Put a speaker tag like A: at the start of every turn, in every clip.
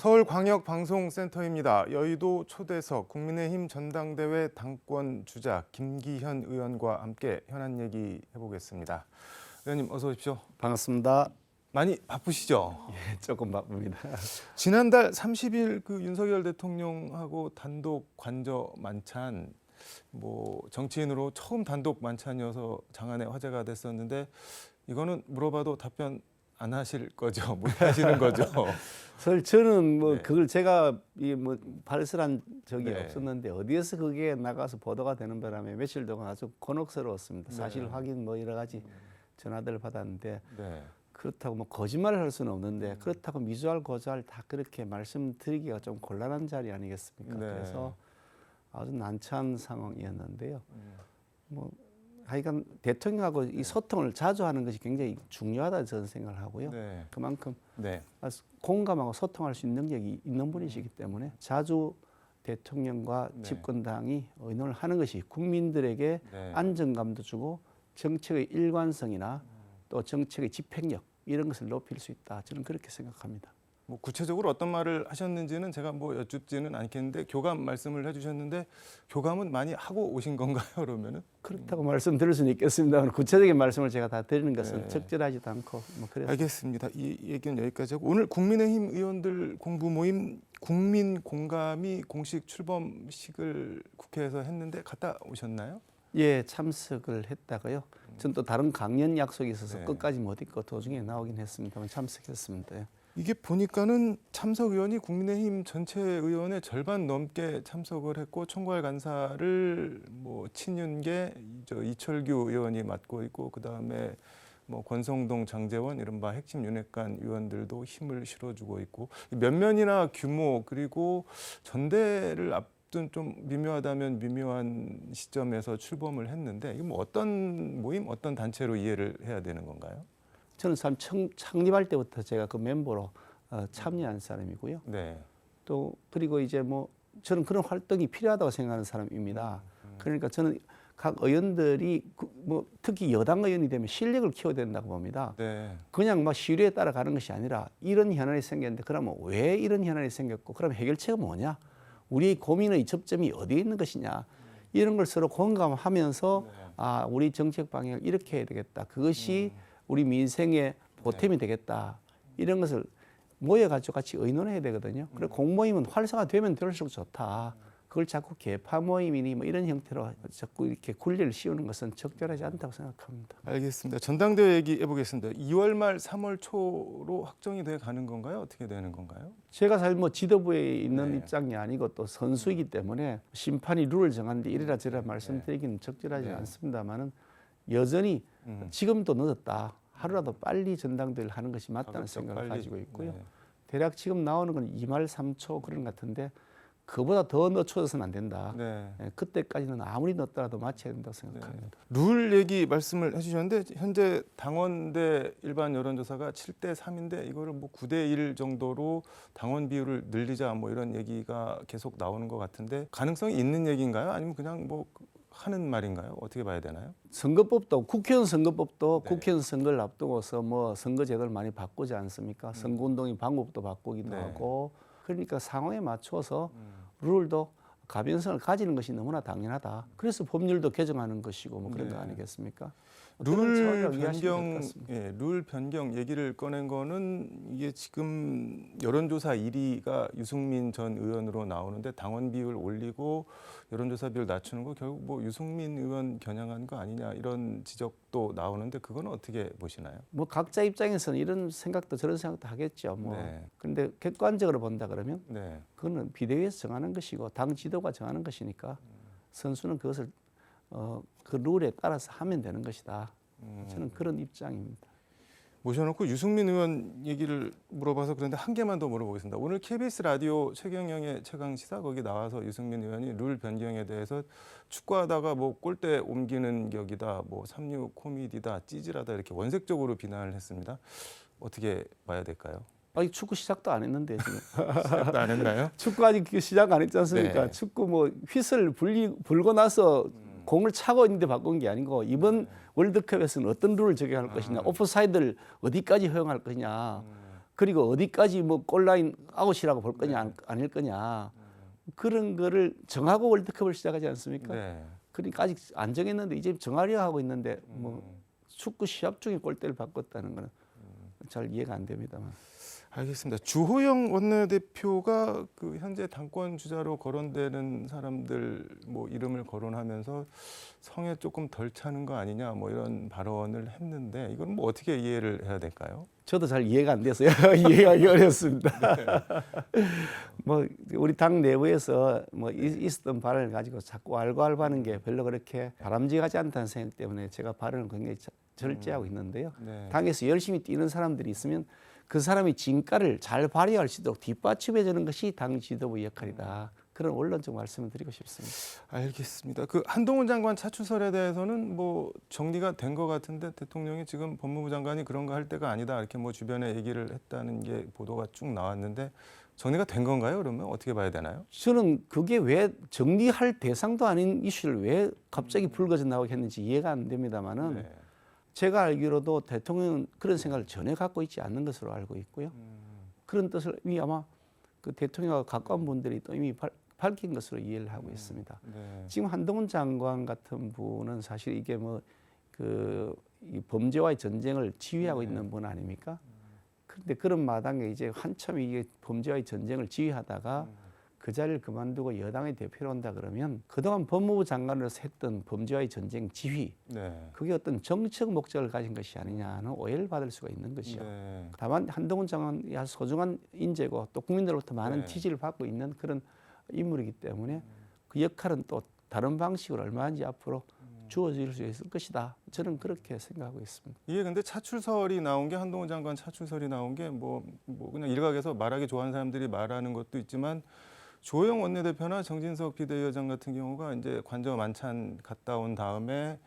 A: 서울광역방송센터입니다. 여의도 초대석 국민의힘 전당대회 당권 주자 김기현 의원과 함께 현안 얘기 해보겠습니다. 의원님 어서 오십시오.
B: 반갑습니다.
A: 많이 바쁘시죠?
B: 예, 조금 바쁩니다.
A: 지난달 30일 그 윤석열 대통령하고 단독 관저 만찬, 정치인으로 처음 단독 만찬이어서 장안의 화제가 됐었는데 이거는 물어봐도 답변 안 하실 거죠? 못 하시는 거죠?
B: 사실 저는
A: 네.
B: 그걸 제가 발설한 적이
A: 네.
B: 없었는데 어디에서 그게 나가서 보도가 되는 바람에 며칠 동안 아주 곤혹스러웠습니다. 사실 확인 여러 가지 전화들을 받았는데
A: 네.
B: 그렇다고 거짓말을 할 수는 없는데 그렇다고 미주알 고주알 다 그렇게 말씀드리기가 좀 곤란한 자리 아니겠습니까?
A: 네.
B: 그래서 아주 난처한 상황이었는데요. 하여간 대통령하고 이 소통을 자주 하는 것이 굉장히 중요하다 저는 생각을 하고요.
A: 네.
B: 그만큼
A: 네.
B: 공감하고 소통할 수 있는 능력이 있는 분이시기 때문에 자주 대통령과
A: 네.
B: 집권당이 의논을 하는 것이 국민들에게
A: 네.
B: 안정감도 주고 정책의 일관성이나 또 정책의 집행력 이런 것을 높일 수 있다. 저는 그렇게 생각합니다.
A: 구체적으로 어떤 말을 하셨는지는 제가 여쭙지는 않겠는데 교감 말씀을 해주셨는데 교감은 많이 하고 오신 건가요? 그러면은
B: 그렇다고 말씀드릴 수는 있겠습니다만 구체적인 말씀을 제가 다 드리는 것은
A: 네.
B: 적절하지도 않고 그래서
A: 알겠습니다. 이 얘기는 여기까지 하고 오늘 국민의힘 의원들 공부 모임 국민 공감이 공식 출범식을 국회에서 했는데 갔다 오셨나요?
B: 예, 참석을 했다고요. 전 또 다른 강연 약속이 있어서
A: 네.
B: 끝까지 못 있고 도중에 나오긴 했습니다만 참석했습니다.
A: 이게 보니까는 참석 의원이 국민의힘 전체 의원의 절반 넘게 참석을 했고 총괄 간사를 친윤계 이철규 의원이 맡고 있고 그 다음에 권성동, 장제원 이른바 핵심 윤핵관 의원들도 힘을 실어주고 있고 면면이나 규모 그리고 전대를 앞둔 좀 미묘하다면 미묘한 시점에서 출범을 했는데 이게 어떤 모임, 어떤 단체로 이해를 해야 되는 건가요?
B: 저는 참 창립할 때부터 제가 그 멤버로 참여한 사람이고요.
A: 네.
B: 또 그리고 이제 저는 그런 활동이 필요하다고 생각하는 사람입니다. 그러니까 저는 각 의원들이 특히 여당 의원이 되면 실력을 키워야 된다고 봅니다.
A: 네.
B: 그냥 시류에 따라가는 것이 아니라 이런 현안이 생겼는데 그러면 왜 이런 현안이 생겼고 그럼 해결책은 뭐냐? 우리 고민의 접점이 어디에 있는 것이냐? 이런 걸 서로 공감하면서 우리 정책 방향을 이렇게 해야 되겠다. 그것이 우리 민생의 보탬이 되겠다. 이런 것을 모여가지고 같이 의논해야 되거든요. 그리고 공모임은 활성화되면 될수록 좋다. 그걸 자꾸 개파 모임이니 이런 형태로 자꾸 이렇게 굴레를 씌우는 것은 적절하지 않다고 생각합니다.
A: 알겠습니다. 전당대회 얘기해 보겠습니다. 2월 말 3월 초로 확정이 돼 가는 건가요? 어떻게 되는 건가요?
B: 제가 사실 지도부에 있는
A: 네.
B: 입장이 아니고 또 선수이기 때문에 심판이 룰을 정하는데 이래라 저래라 말씀드리기는 적절하지 않습니다만은 여전히 지금도 늦었다. 하루라도 빨리 전당대회를 하는 것이 맞다는 생각을 가지고 있고요.
A: 네.
B: 대략 지금 나오는 건 2말 3초 그런 것 같은데 그보다 더 늦춰져서는 안 된다.
A: 네.
B: 그때까지는 아무리 늦더라도 마쳐야 된다고 생각합니다.
A: 룰 얘기 말씀을 해주셨는데 현재 당원대 일반 여론조사가 7대 3인데 이거를 9대 1 정도로 당원 비율을 늘리자 이런 얘기가 계속 나오는 것 같은데 가능성이 있는 얘기인가요? 아니면 그냥 하는 말인가요? 어떻게 봐야 되나요?
B: 선거법도 국회의원 선거법도
A: 네.
B: 국회의원 선거를 앞두고서 선거제도를 많이 바꾸지 않습니까? 선거운동의 방법도 바꾸기도
A: 네.
B: 하고 그러니까 상황에 맞춰서 룰도 가변성을 가지는 것이 너무나 당연하다. 그래서 법률도 개정하는 것이고 그런 거 아니겠습니까?
A: 룰 변경 얘기를 꺼낸 거는 이게 지금 여론조사 1위가 유승민 전 의원으로 나오는데 당원 비율 올리고 여론조사 비율 낮추는 거 결국 유승민 의원 겨냥한 거 아니냐 이런 지적도 나오는데 그거는 어떻게 보시나요?
B: 각자 입장에서는 이런 생각도 저런 생각도 하겠죠. 그런데 객관적으로 본다 그러면 그거는 비대위에서 정하는 것이고 당 지도가 정하는 것이니까 선수는 그것을 그 룰에 따라서 하면 되는 것이다. 저는 그런 입장입니다.
A: 모셔놓고 유승민 의원 얘기를 물어봐서 그런데 한 개만 더 물어보겠습니다. 오늘 KBS 라디오 최경영의 최강시사 거기 나와서 유승민 의원이 룰 변경에 대해서 축구하다가 골대 옮기는 격이다, 3류 코미디다, 찌질하다 이렇게 원색적으로 비난을 했습니다. 어떻게 봐야 될까요?
B: 아직 축구 시작도 안 했는데 지금.
A: 시작도 안 했나요?
B: 축구 아직 시작 안 했지 않습니까?
A: 네.
B: 축구 휘슬 불고 나서 공을 차고 있는데 바꾼 게 아니고 이번 월드컵에서는 어떤 룰을 적용할 것이냐, 오프사이드를 어디까지 허용할 것이냐 그리고 어디까지 뭐 골라인 아웃이라고 볼 거냐 아닐 거냐 그런 거를 정하고 월드컵을 시작하지 않습니까?
A: 네.
B: 그러니까 아직 안 정했는데 이제 정하려 하고 있는데 뭐 축구 시합 중에 골대를 바꿨다는 거는 잘 이해가 안 됩니다만.
A: 알겠습니다. 주호영 원내대표가 그 현재 당권 주자로 거론되는 사람들 뭐 이름을 거론하면서 성에 조금 덜 차는 거 아니냐 뭐 이런 발언을 했는데 이건 뭐 어떻게 이해를 해야 될까요?
B: 저도 잘 이해가 안 돼서요. 이해하기 어렵습니다. 뭐 우리 당 내부에서 뭐 있었던 발언을 가지고 자꾸 알고알고하는 게 별로 그렇게 바람직하지 않다는 생각 때문에 제가 발언을 굉장히 절제하고 있는데요.
A: 네.
B: 당에서 열심히 뛰는 사람들이 있으면 그 사람이 진가를 잘 발휘할 수 있도록 뒷받침해 주는 것이 당 지도부 역할이다. 그런 원론적 말씀을 드리고 싶습니다.
A: 알겠습니다. 그 한동훈 장관 차출설에 대해서는 뭐 정리가 된 것 같은데 대통령이 지금 법무부 장관이 그런 거 할 때가 아니다 이렇게 뭐 주변에 얘기를 했다는 게 보도가 쭉 나왔는데 정리가 된 건가요? 그러면 어떻게 봐야 되나요?
B: 저는 그게 왜 정리할 대상도 아닌 이슈를 왜 갑자기 불거져 나오게 했는지 이해가 안 됩니다만은
A: 네.
B: 제가 알기로도 대통령은 그런 생각을 전혀 갖고 있지 않는 것으로 알고 있고요. 그런 뜻을 이미 아마 그 대통령과 가까운 분들이 또 이미 밝힌 것으로 이해를 하고 있습니다.
A: 네.
B: 지금 한동훈 장관 같은 분은 사실 이게 뭐 이 범죄와의 전쟁을 지휘하고 있는 분 아닙니까? 그런데 그런 마당에 이제 한참 이게 범죄와의 전쟁을 지휘하다가 그 자리를 그만두고 여당의 대표로 온다 그러면 그동안 법무부 장관으로서 했던 범죄와의 전쟁 지휘
A: 네.
B: 그게 어떤 정치적 목적을 가진 것이 아니냐는 오해를 받을 수가 있는 것이요.
A: 네.
B: 다만 한동훈 장관이 아주 소중한 인재고 또 국민들로부터 많은
A: 네.
B: 지지를 받고 있는 그런 인물이기 때문에 그 역할은 또 다른 방식으로 얼마든지 앞으로 주어질 수 있을 것이다. 저는 그렇게 생각하고 있습니다.
A: 이게 근데 차출설이 나온 게 한동훈 장관 차출설이 나온 게 뭐 그냥 일각에서 말하기 좋아하는 사람들이 말하는 것도 있지만 주호영 원내대표나 정진석 비대위원장 같은 경우가 이제 관저 만찬 갔다 온 다음에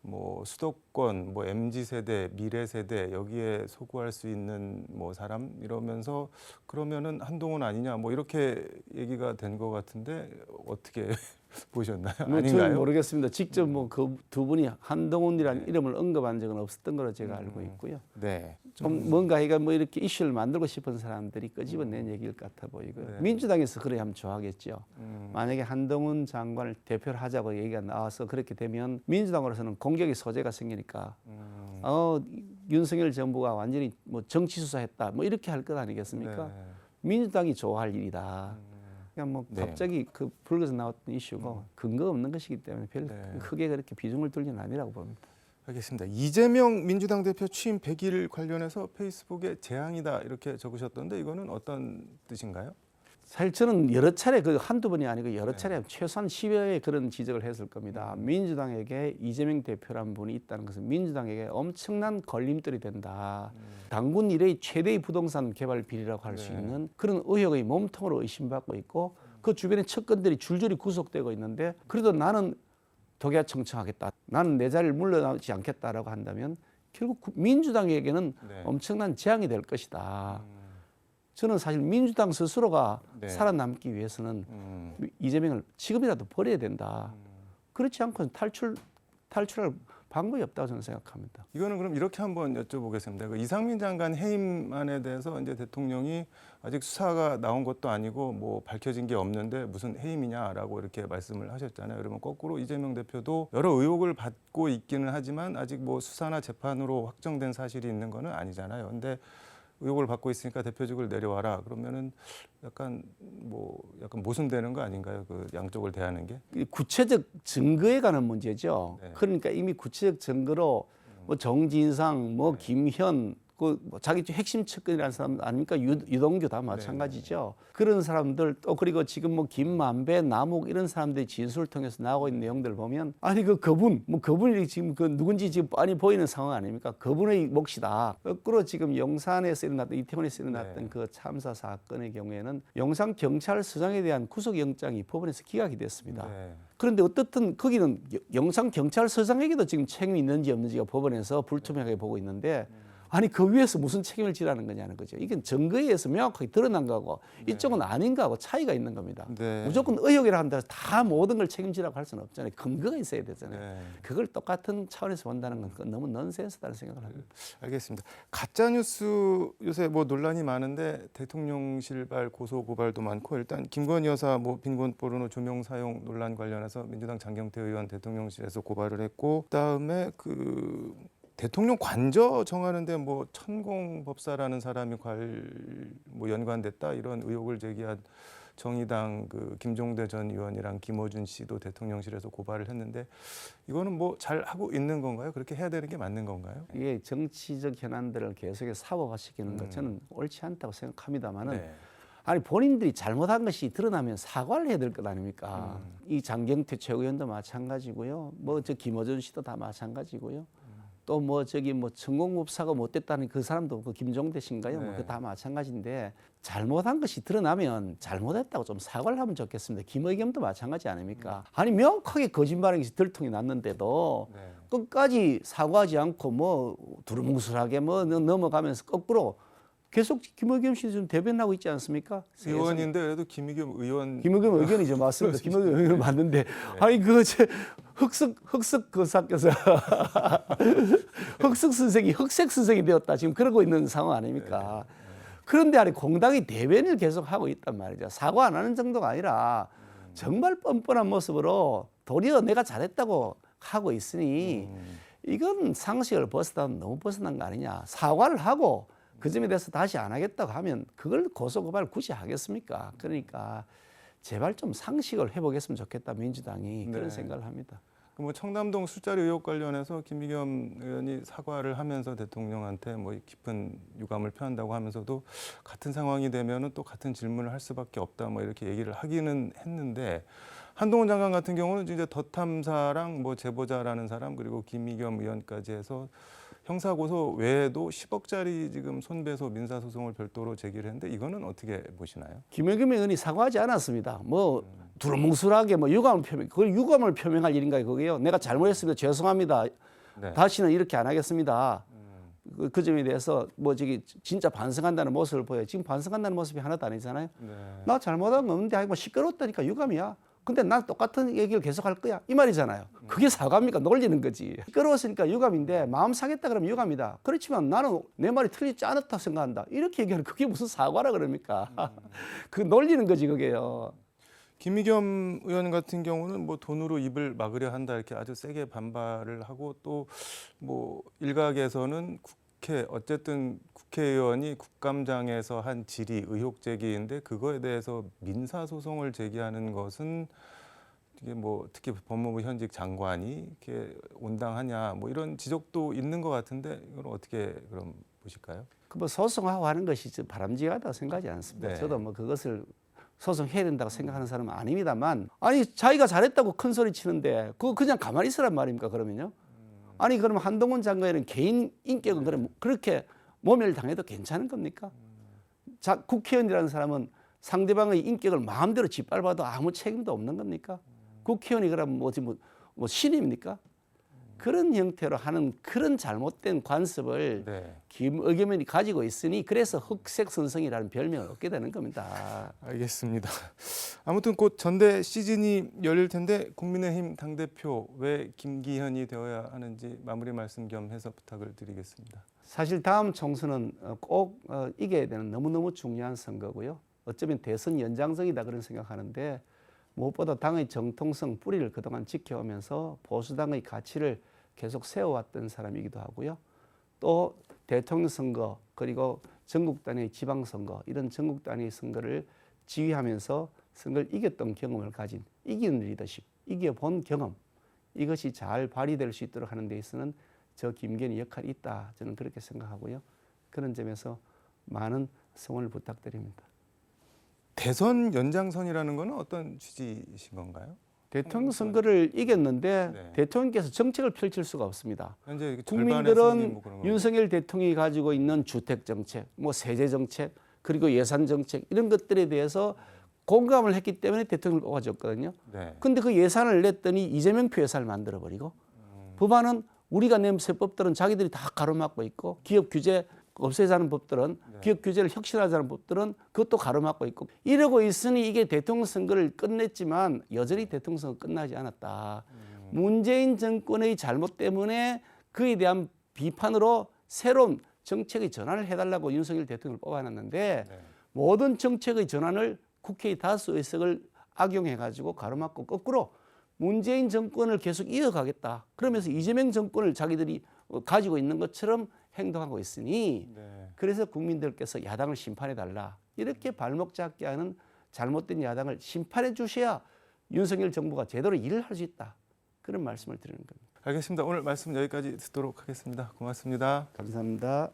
A: 뭐 수도권, 뭐 MZ 세대, 미래 세대 여기에 소구할 수 있는 뭐 사람 이러면서 그러면은 한동훈 아니냐 뭐 이렇게 얘기가 된 것 같은데 어떻게 보셨나요?
B: 뭐 저는
A: 아닌가요?
B: 모르겠습니다. 직접 뭐 그 두 분이 한동훈이라는 이름을 언급한 적은 없었던 걸로 제가 알고 있고요.
A: 네.
B: 좀 뭔가 해가 뭐 이렇게 이슈를 만들고 싶은 사람들이 끄집어낸 얘기일 것 같아 보이고요.
A: 네.
B: 민주당에서 그래 하면 좋아하겠죠. 만약에 한동훈 장관을 대표를 하자고 얘기가 나와서 그렇게 되면 민주당으로서는 공격의 소재가 생기니까 윤석열 정부가 완전히 뭐 정치 수사했다 뭐 이렇게 할 것 아니겠습니까?
A: 네.
B: 민주당이 좋아할 일이다. 그냥 뭐
A: 네.
B: 갑자기 그 불거져 나왔던 이슈고 근거 없는 것이기 때문에 별
A: 네.
B: 크게 그렇게 비중을 둘 일은 아니라고 봅니다.
A: 알겠습니다. 이재명 민주당 대표 취임 100일 관련해서 페이스북에 재앙이다 이렇게 적으셨던데 이거는 어떤 뜻인가요?
B: 사실 저는 여러 차례 그 한두 번이 아니고 여러 차례 최소한 10여 회 그런 지적을 했을 겁니다. 민주당에게 이재명 대표라는 분이 있다는 것은 민주당에게 엄청난 걸림돌이 된다. 당군 이래의 최대의 부동산 개발 비리라고 할 수 있는 그런 의혹의 몸통으로 의심받고 있고 그 주변에 척건들이 줄줄이 구속되고 있는데 그래도 나는 독야 청청하겠다. 나는 내 자리를 물러나지 않겠다라고 한다면 결국 민주당에게는
A: 네.
B: 엄청난 재앙이 될 것이다. 저는 사실 민주당 스스로가
A: 네.
B: 살아남기 위해서는 이재명을 지금이라도 버려야 된다. 그렇지 않고는 탈출할 방법이 없다고 저는 생각합니다.
A: 이거는 그럼 이렇게 한번 여쭤보겠습니다. 그 이상민 장관 해임안에 대해서 이제 대통령이 아직 수사가 나온 것도 아니고 뭐 밝혀진 게 없는데 무슨 해임이냐라고 이렇게 말씀을 하셨잖아요. 그러면 거꾸로 이재명 대표도 여러 의혹을 받고 있기는 하지만 아직 뭐 수사나 재판으로 확정된 사실이 있는 거는 아니잖아요. 근데 의혹을 받고 있으니까 대표직을 내려와라. 그러면은 약간 모순되는 거 아닌가요? 그 양쪽을 대하는 게?
B: 구체적 증거에 관한 문제죠.
A: 네.
B: 그러니까 이미 구체적 증거로 뭐 정진상, 뭐 김현, 뭐 자기 핵심 측근이라는 사람 아닙니까? 유동규 다 마찬가지죠. 그런 사람들 또 그리고 지금 뭐 김만배, 남욱 이런 사람들이 진술을 통해서 나오고 있는 내용들을 보면 아니 그분이 지금 그 누군지 지금 뻔히 보이는 상황 아닙니까? 그분의 몫이다. 거꾸로 지금 용산에서 일어났던 이태원에서 일어났던
A: 네.
B: 그 참사 사건의 경우에는 용산 경찰서장에 대한 구속영장이 법원에서 기각이 됐습니다.
A: 네.
B: 그런데 어떻든 거기는 영상 경찰서장에게도 지금 책임이 있는지 없는지가 법원에서 불투명하게 보고 있는데 아니 그 위에서 무슨 책임을 지라는 거냐는 거죠. 이건 증거에 의해서 명확하게 드러난 거하고 이쪽은 아닌 거하고 차이가 있는 겁니다.
A: 네.
B: 무조건 의혹이라 한다 해서 다 모든 걸 책임지라고 할 수는 없잖아요. 근거가 있어야 되잖아요.
A: 네.
B: 그걸 똑같은 차원에서 본다는 건 그건 너무 넌센스다는 생각을 합니다.
A: 알겠습니다. 가짜 뉴스 요새 뭐 논란이 많은데 대통령실발 고소 고발도 많고 일단 김건희 여사 뭐 빈곤 포르노 조명 사용 논란 관련해서 민주당 장경태 의원 대통령실에서 고발을 했고 그다음에 그 대통령 관저 정하는데 뭐 천공법사라는 사람이 뭐 연관됐다 이런 의혹을 제기한 정의당 그 김종대 전 의원이랑 김어준 씨도 대통령실에서 고발을 했는데 이거는 뭐 잘 하고 있는 건가요? 그렇게 해야 되는 게 맞는 건가요?
B: 이게 정치적 현안들을 계속해서 사고화시키는 것 저는 옳지 않다고 생각합니다만은
A: 네.
B: 아니 본인들이 잘못한 것이 드러나면 사과를 해야 될 것 아닙니까? 이 장경태 최고위원도 마찬가지고요. 뭐 저 김어준 씨도 다 마찬가지고요. 또 뭐 저기 뭐 천공법사가 못됐다는 그 사람도 그 김종대 씨인가요? 뭐
A: 네.
B: 그 다 마찬가지인데 잘못한 것이 드러나면 잘못했다고 좀 사과를 하면 좋겠습니다. 김의겸도 마찬가지 아닙니까? 아니 명확하게 거짓말한 것이 들통이 났는데도
A: 네.
B: 끝까지 사과하지 않고 뭐 두루뭉술하게 뭐 넘어가면서 거꾸로 계속 김의겸 씨 지금 대변하고 있지 않습니까?
A: 의원인데 그래도 김의겸 의원
B: 김의겸 의견이죠, 맞습니다. 김의겸 의견은 맞는데 아니 그거 제 흑석 거사께서 흑석 선생이 흑색 선생이 되었다 지금 그러고 있는 상황 아닙니까? 그런데 아니 공당이 대변을 계속 하고 있단 말이죠. 사과 안 하는 정도가 아니라 정말 뻔뻔한 모습으로 도리어 내가 잘했다고 하고 있으니 이건 상식을 너무 벗어난 거 아니냐. 사과를 하고 그 점에 대해서 다시 안 하겠다고 하면 그걸 고소고발 굳이 하겠습니까? 그러니까 제발 좀 상식을 회복했으면 좋겠다 민주당이
A: 네.
B: 그런 생각을 합니다.
A: 뭐 청담동 술자리 의혹 관련해서 김의겸 의원이 사과를 하면서 대통령한테 뭐 깊은 유감을 표한다고 하면서도 같은 상황이 되면은 또 같은 질문을 할 수밖에 없다 뭐 이렇게 얘기를 하기는 했는데 한동훈 장관 같은 경우는 이제 더 탐사랑 뭐 제보자라는 사람 그리고 김의겸 의원까지 해서 형사 고소 외에도 10억짜리 지금 손배소 민사 소송을 별도로 제기를 했는데 이거는 어떻게 보시나요?
B: 김의겸 의원이 사과하지 않았습니다. 뭐 두루뭉술하게 뭐 그걸 유감을 표명할 일인가요, 그게요? 내가 잘못했습니다. 죄송합니다.
A: 네.
B: 다시는 이렇게 안 하겠습니다. 그 점에 대해서 뭐 저기 진짜 반성한다는 모습을 보여요. 지금 반성한다는 모습이 하나도 아니잖아요.
A: 네.
B: 나 잘못한 거 없는데 뭐 시끄럽다니까 유감이야. 근데 난 똑같은 얘기를 계속 할 거야. 이 말이잖아요. 그게 사과입니까? 놀리는 거지. 시끄러웠으니까 유감인데 마음 상했다 그러면 유감이다. 그렇지만 나는 내 말이 틀리지 않았다고 생각한다. 이렇게 얘기하는 그게 무슨 사과라 그럽니까? 그 놀리는 거지 그게요.
A: 김의겸 의원 같은 경우는 뭐 돈으로 입을 막으려 한다 이렇게 아주 세게 반발을 하고 또 뭐 일각에서는 어쨌든 국회의원이 국감장에서 한 질의 의혹 제기인데 그거에 대해서 민사 소송을 제기하는 것은 이게 뭐 특히 법무부 현직 장관이 이렇게 온당하냐 뭐 이런 지적도 있는 것 같은데 이건 어떻게 그럼 보실까요?
B: 그 뭐 소송하고 하는 것이 좀 바람직하다고 생각하지 않습니다.
A: 네.
B: 저도 뭐 그것을 소송해야 된다고 생각하는 사람은 아닙니다만 아니 자기가 잘했다고 큰 소리 치는데 그거 그냥 가만히 있으란 말입니까 그러면요? 아니 그러면 한동훈 장관의 개인 인격은 그럼 그렇게 모멸당해도 괜찮은 겁니까? 자, 국회의원이라는 사람은 상대방의 인격을 마음대로 짓밟아도 아무 책임도 없는 겁니까? 국회의원이 그러면 뭐 신입니까? 그런 형태로 하는 그런 잘못된 관습을
A: 네.
B: 김의겸 의원이 가지고 있으니 그래서 흑색 선생이라는 별명을 얻게 되는 겁니다.
A: 알겠습니다. 아무튼 곧 전대 시즌이 열릴 텐데 국민의힘 당대표 왜 김기현이 되어야 하는지 마무리 말씀 겸 해서 부탁을 드리겠습니다.
B: 사실 다음 총선은 꼭 이겨야 되는 너무너무 중요한 선거고요. 어쩌면 대선 연장선이다 그런 생각하는데 무엇보다 당의 정통성 뿌리를 그동안 지켜오면서 보수당의 가치를 계속 세워왔던 사람이기도 하고요. 또 대통령 선거 그리고 전국 단위 지방선거 이런 전국 단위 선거를 지휘하면서 선거를 이겼던 경험을 가진 이기는 리더십, 이겨본 경험 이것이 잘 발휘될 수 있도록 하는 데 있어서는 저 김기현의 역할이 있다 저는 그렇게 생각하고요. 그런 점에서 많은 성원을 부탁드립니다.
A: 대선 연장선이라는 것은 어떤 취지이신 건가요?
B: 대통령 선거를 이겼는데
A: 네.
B: 대통령께서 정책을 펼칠 수가 없습니다.
A: 현재
B: 국민들은
A: 뭐 그런 거.
B: 윤석열 대통령이 가지고 있는 주택 정책, 뭐 세제 정책, 그리고 예산 정책 이런 것들에 대해서 공감을 했기 때문에 대통령을 뽑아줬거든요.
A: 네.
B: 근데 그 예산을 냈더니 이재명 표 예산을 만들어버리고 법안은 우리가 낸 세법들은 자기들이 다 가로막고 있고 기업 규제 없애자는 법들은 기업 규제를 혁신하자는 법들은 그것도 가로막고 있고 이러고 있으니 이게 대통령 선거를 끝냈지만 여전히 대통령 선거 끝나지 않았다. 문재인 정권의 잘못 때문에 그에 대한 비판으로 새로운 정책의 전환을 해달라고 윤석열 대통령을 뽑아놨는데 모든 정책의 전환을 국회의 다수 의석을 악용해가지고 가로막고 거꾸로 문재인 정권을 계속 이어가겠다. 그러면서 이재명 정권을 자기들이 가지고 있는 것처럼 행동하고 있으니 그래서 국민들께서 야당을 심판해달라. 이렇게 발목 잡게 하는 잘못된 야당을 심판해 주셔야 윤석열 정부가 제대로 일을 할 수 있다. 그런 말씀을 드리는 겁니다.
A: 알겠습니다. 오늘 말씀 여기까지 듣도록 하겠습니다. 고맙습니다.
B: 감사합니다.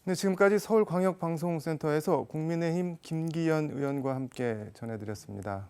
A: 네, 지금까지 서울광역방송센터에서 국민의힘 김기현 의원과 함께 전해드렸습니다.